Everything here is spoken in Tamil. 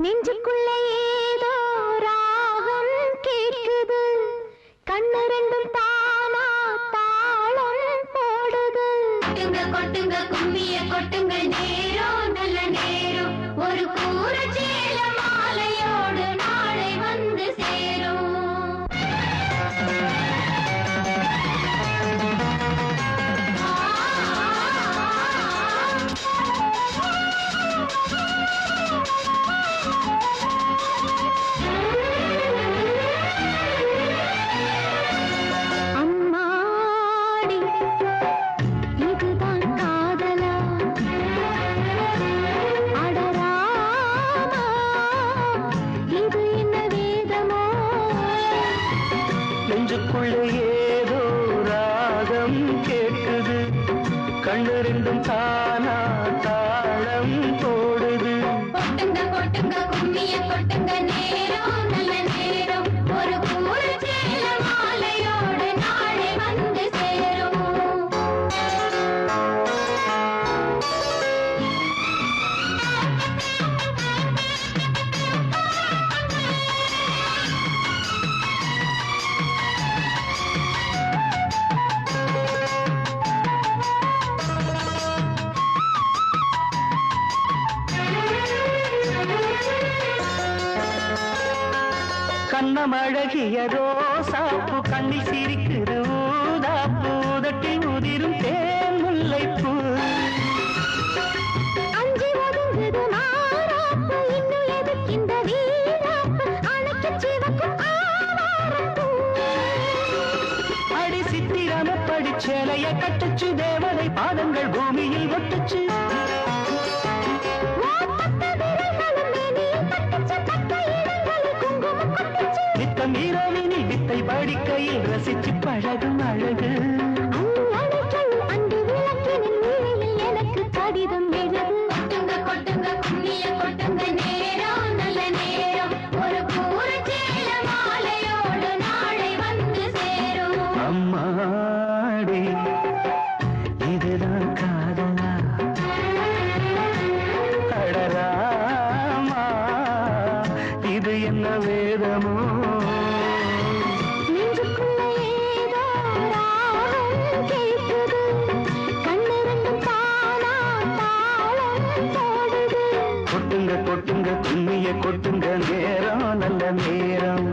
நெஞ்சுக்குள்ளே ஏதோ ராகம் கேட்குது, கண்ணு ரெண்டும் தானா தாளம் போடுது. கொட்டுங்க கொட்டுங்க கும்மிய கொட்டுங்க, நேரம் நல்ல நேரம், ஒரு கூரச்சேல மாலையோடு நாளை வந்து சேரும். நெஞ்சுக்குள்ளே ஏதோ ராகம் கேட்குது, கண்ணு ரெண்டும் தானா தாளம் போடுது. கொட்டுங்க கொட்டுங்க கும்மிய கொட்டுங்க, நேரம் நல்ல நேரம், ஒரு கூரச்சேல மாலையோடு நாளை வந்து சேரும். கண்ணமழகிய ரோசாப்பு கண்ணில் சிரிக்குது ஊதாப்பு, உதட்டில் உதிரும் தேன் முல்லைப்பூ. அஞ்சி ஒதுங்குது மாறாப்பு, இன்னும் எதுக்கிந்த வீராப்பு, அணைக்கு சிவக்கும் ஆவாரப்பூ. அடி சித்திரம படிச்சேலைய கட்டுச்சு, தேவதை பாதங்கள் பூமியில் ஒட்டுச்சு. நித்தம் இரவினில் வித்தை படிக்கையில் ரசிச்சு பழகும் அழகு. அன்று விளக்கினில் நீரையில் எனக்கு கடிதம் எழுது. கொட்டுங்க கொட்டுங்க கும்மிய கொட்டுங்க, நேரம் நல்ல நேரம், ஒரு கூரச்சேல மாலையோடு நாளை வந்து சேரும். அம்மாடி இதுதான் காதலா, அடராமா இது என்ன வேதமோ. நெஞ்சுக்குள்ளே ஏதோ ராகம் கேட்குது, கண்ணு ரெண்டும் தானா தாளம் போடுது. கொட்டுங்க கொட்டுங்க கும்மிய கொட்டுங்க, நேரம் நல்ல நேரம்.